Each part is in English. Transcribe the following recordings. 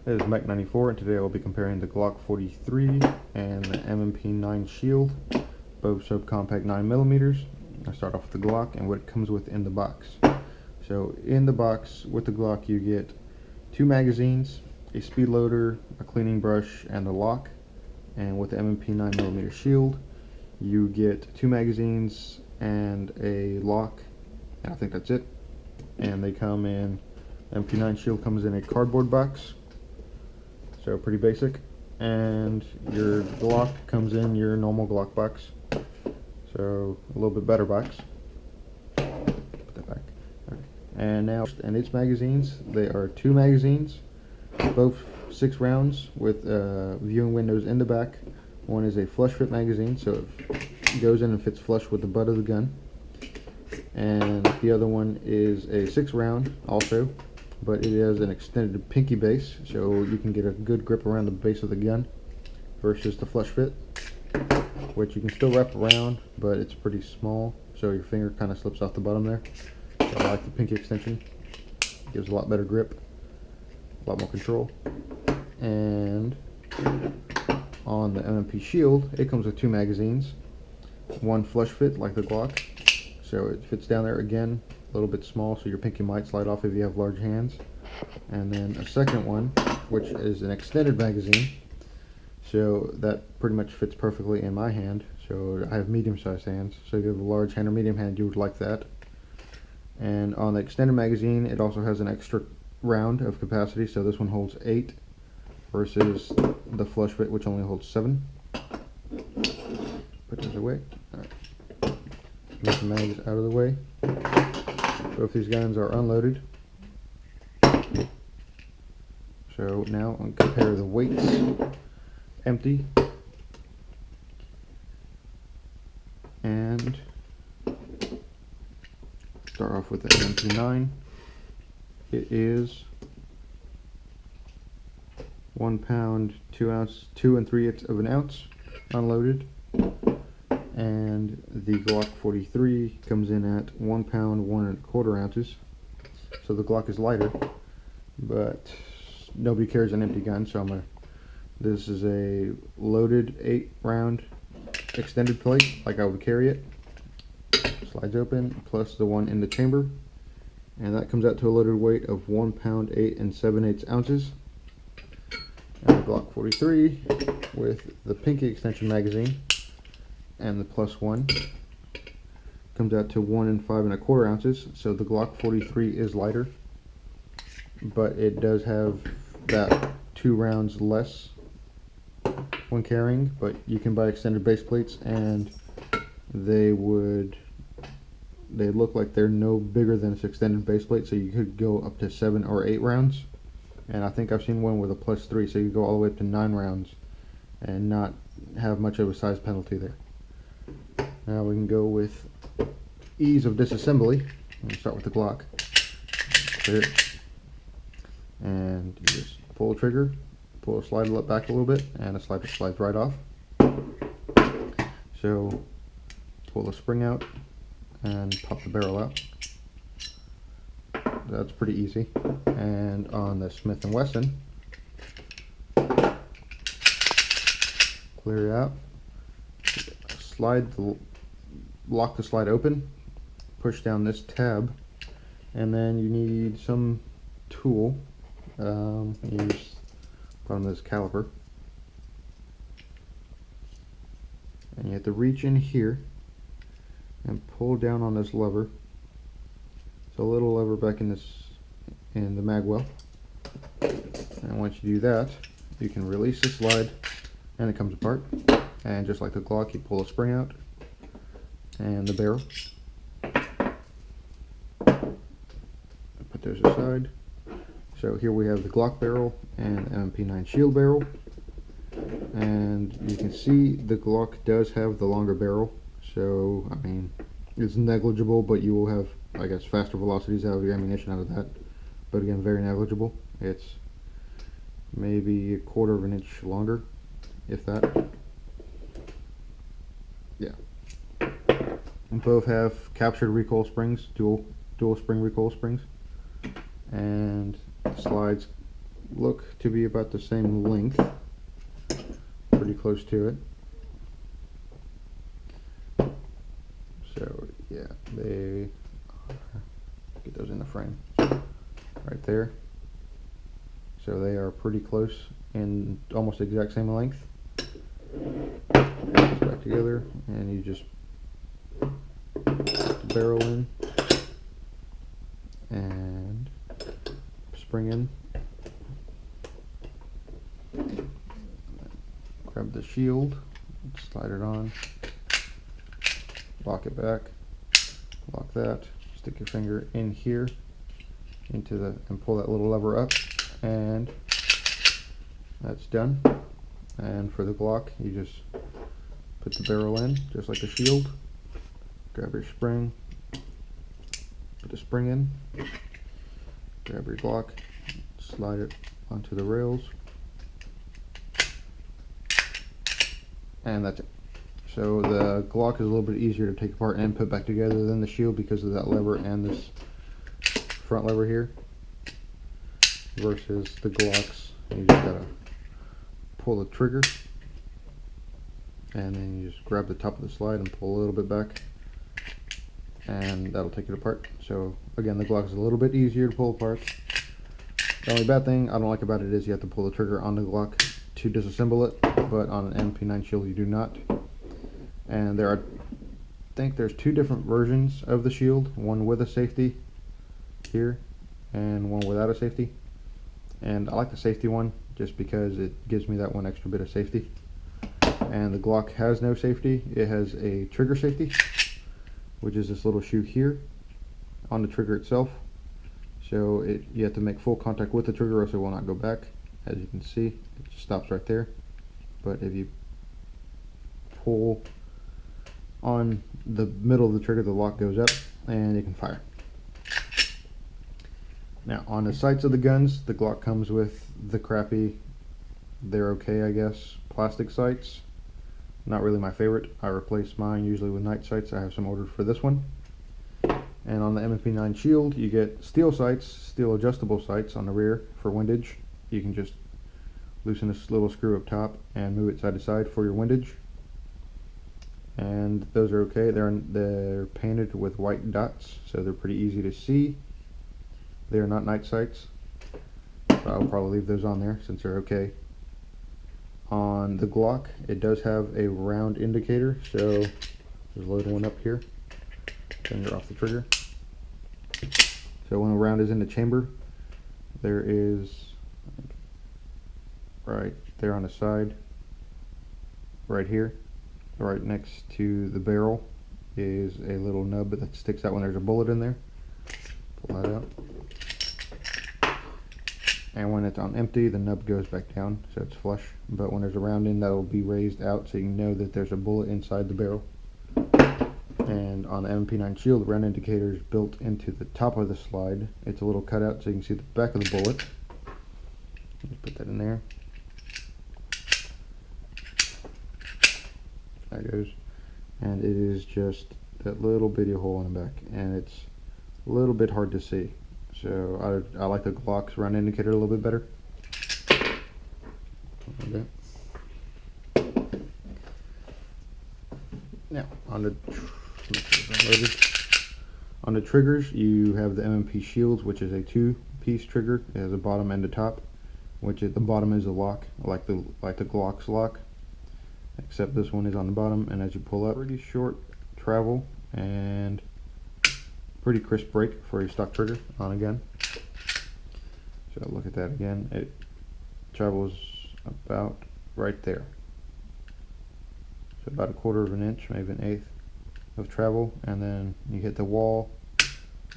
This is Mech 94, and today I'll be comparing the Glock 43 and the M&P9 Shield, both subcompact 9mm. I start off with the Glock and what it comes with in the box. So in the box with the Glock you get 2 magazines, a speed loader, a cleaning brush, and a lock. And with the M&P 9mm Shield you get 2 magazines and a lock, and I think that's it. And they come in, MP9 Shield comes in a cardboard box, so pretty basic, and your Glock comes in your normal Glock box, so a little bit better box. Put that back. Okay. And now, and its magazines, they are 2 magazines, both 6 rounds with viewing windows in the back. One is a flush fit magazine, so it goes in and fits flush with the butt of the gun, and the other one is a 6 round also, but it has an extended pinky base, so you can get a good grip around the base of the gun versus the flush fit, which you can still wrap around, but it's pretty small, so your finger kind of slips off the bottom there. So I like the pinky extension. It gives a lot better grip, a lot more control. And on the M&P Shield, it comes with 2 magazines, one flush fit like the Glock, so it fits down there again, a little bit small, so your pinky might slide off if you have large hands. And then a second one, which is an extended magazine, so that pretty much fits perfectly in my hand. So I have medium-sized hands, so if you have a large hand or medium hand, you would like that. And on the extended magazine, it also has an extra round of capacity, so this one holds 8 versus the flush fit, which only holds 7. Put those away. All right. Get the mags out of the way. Both these guns are unloaded. So now I'll compare the weights. Empty and start off with the MP9. It is 1 pound 2 ounce 2 3/8 of an ounce unloaded, and the Glock 43 comes in at 1 pound 1 1/4 ounces. So the Glock is lighter, but nobody carries an empty gun, so this is a loaded 8 round extended plate like I would carry it. Slides open, plus the one in the chamber, and that comes out to a loaded weight of 1 pound 8 7/8 ounces. And the Glock 43 with the pinky extension magazine and the plus one comes out to 1 5 1/4 ounces. So the Glock 43 is lighter, but it does have that 2 rounds less when carrying. But you can buy extended base plates, and they look like they're no bigger than this extended base plate, so you could go up to 7 or 8 rounds. And I think I've seen one with a plus 3, so you go all the way up to 9 rounds and not have much of a size penalty there. Now we can go with ease of disassembly. We'll start with the Glock. Clear it. And you just pull the trigger, pull the slider back a little bit, and the slider slides right off. So pull the spring out and pop the barrel out. That's pretty easy. And on the Smith & Wesson, clear it out, lock the slide open, push down this tab, and then you need some tool. Use bottom of this caliper, and you have to reach in here and pull down on this lever. It's a little lever back in the mag well, and once you do that, you can release the slide and it comes apart. And just like the Glock, you pull the spring out and the barrel. Put those aside. So here we have the Glock barrel and the MP9 Shield barrel, and you can see the Glock does have the longer barrel, so I mean it's negligible, but you will have, I guess, faster velocities out of your ammunition out of that, but again, very negligible. It's maybe 1/4 of an inch longer, if that. Yeah. And both have captured recoil springs, dual spring recoil springs, and slides look to be about the same length, pretty close to it. So yeah, they get those in the frame right there. So they are pretty close and almost the exact same length. Put this back together, and you just put the barrel in and spring in. Grab the shield, slide it on, lock it back, lock that, stick your finger in here into the and pull that little lever up, and that's done. And for the Glock, you just put the barrel in just like a shield, grab your spring, put the spring in, grab your Glock, slide it onto the rails, and that's it. So the Glock is a little bit easier to take apart and put back together than the shield because of that lever and this front lever here, versus the Glocks. You just gotta pull the trigger, and then you just grab the top of the slide and pull a little bit back, and that'll take it apart. So again, the Glock is a little bit easier to pull apart. The only bad thing I don't like about it is you have to pull the trigger on the Glock to disassemble it, but on an MP9 shield you do not. And I think there's two different versions of the shield, one with a safety here and one without a safety, and I like the safety one just because it gives me that one extra bit of safety. And the Glock has no safety. It has a trigger safety, which is this little shoe here on the trigger itself. So you have to make full contact with the trigger or else it will not go back. As you can see, it just stops right there. But if you pull on the middle of the trigger, the lock goes up and you can fire. Now on the sights of the guns, the Glock comes with the crappy, they're okay I guess, plastic sights. Not really my favorite. I replace mine usually with night sights. I have some ordered for this one. And on the MP9 shield you get steel sights, steel adjustable sights on the rear for windage. You can just loosen this little screw up top and move it side to side for your windage. And those are okay. They're painted with white dots, so they're pretty easy to see. They are not night sights, so I'll probably leave those on there since they're okay. On the Glock, it does have a round indicator, so there's a little one up here. Finger off the trigger. So when a round is in the chamber, there is right there on the side, right here, right next to the barrel, is a little nub that sticks out when there's a bullet in there. Pull that out. And when it's on empty, the nub goes back down, so it's flush. But when there's a round in, that'll be raised out so you know that there's a bullet inside the barrel. And on the MP9 shield, the round indicator is built into the top of the slide. It's a little cutout so you can see the back of the bullet. Just put that in there. There it goes. And it is just that little bitty hole in the back, and it's a little bit hard to see. So I like the Glock's round indicator a little bit better. Okay. Now on the triggers, you have the MMP shields, which is a two-piece trigger. It has a bottom and a top, which at the bottom is a lock, like the Glock's lock, except this one is on the bottom. And as you pull up, pretty short travel and pretty crisp break for a stock trigger on a gun. So look at that again. It travels about right there. So about 1/4 of an inch, maybe 1/8 of travel, and then you hit the wall.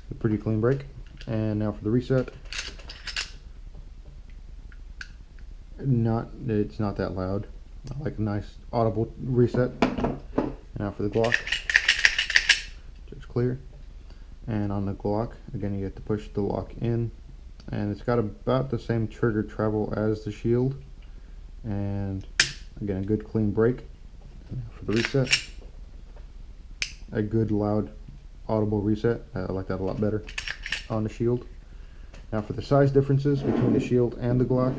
A pretty clean break. And now for the reset. It's not that loud. I like a nice audible reset. Now for the Glock. Just clear. And on the Glock, again, you have to push the lock in, and it's got about the same trigger travel as the shield, and again, a good clean break. For the reset, a good loud audible reset. I like that a lot better on the shield. Now for the size differences between the Shield and the Glock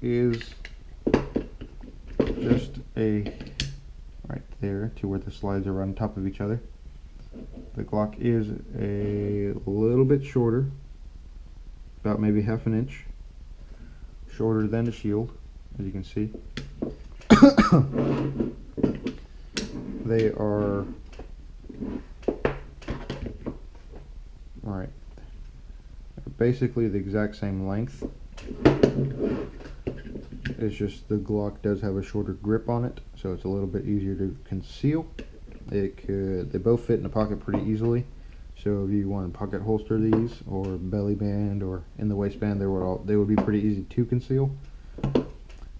is just a right there to where the slides are on top of each other. The Glock is a little bit shorter, about maybe ½ an inch shorter than the Shield, as you can see. They are basically the exact same length. It's just the Glock does have a shorter grip on it, so it's a little bit easier to conceal. They both fit in the pocket pretty easily. So if you want to pocket holster these, or belly band, or in the waistband, they would be pretty easy to conceal.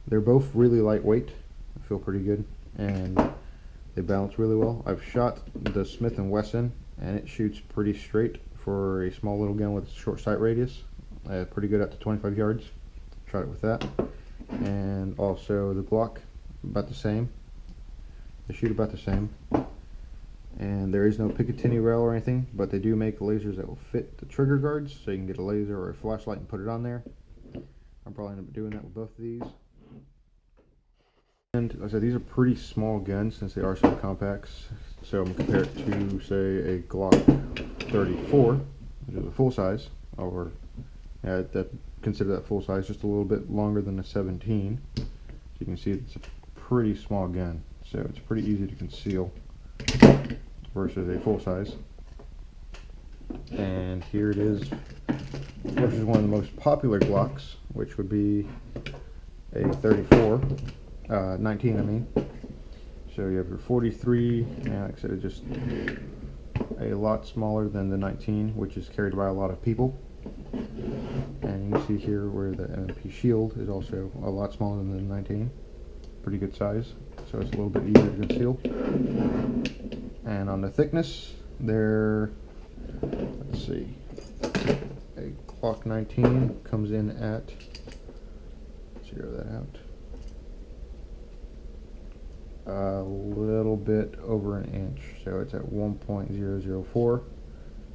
They're both really lightweight. I feel pretty good, and they balance really well. I've shot the Smith & Wesson, and it shoots pretty straight for a small little gun with a short sight radius. Pretty good up to 25 yards. Tried it with that. And also the Glock, about the same. They shoot about the same. And there is no Picatinny rail or anything, but they do make lasers that will fit the trigger guards, so you can get a laser or a flashlight and put it on there. I'm probably going to be doing that with both of these. And like I said, these are pretty small guns since they are so compacts. So I'm compared to, say, a Glock 34, which is a full size, or consider that full size, just a little bit longer than a 17. So you can see it's a pretty small gun, so it's pretty easy to conceal versus a full size. And here it is versus one of the most popular Glocks, which would be a 34, 19 I mean. So you have your 43, and like I said, it's just a lot smaller than the 19, which is carried by a lot of people. And you can see here where the M&P Shield is also a lot smaller than the 19. Pretty good size, so it's a little bit easier to conceal. And on the thickness, let's see, a Glock 19 comes in at, zero that out, a little bit over an inch, so it's at 1.004.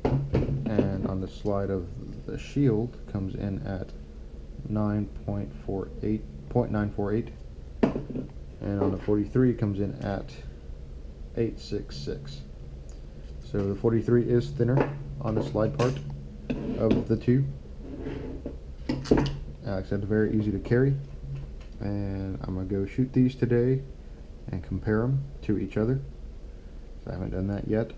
And on the slide of the Shield comes in at 9.48, and on the 43 comes in at 866. So the 43 is thinner on the slide part of the two. Like I said, very easy to carry, and I'm going to go shoot these today and compare them to each other. So I haven't done that yet.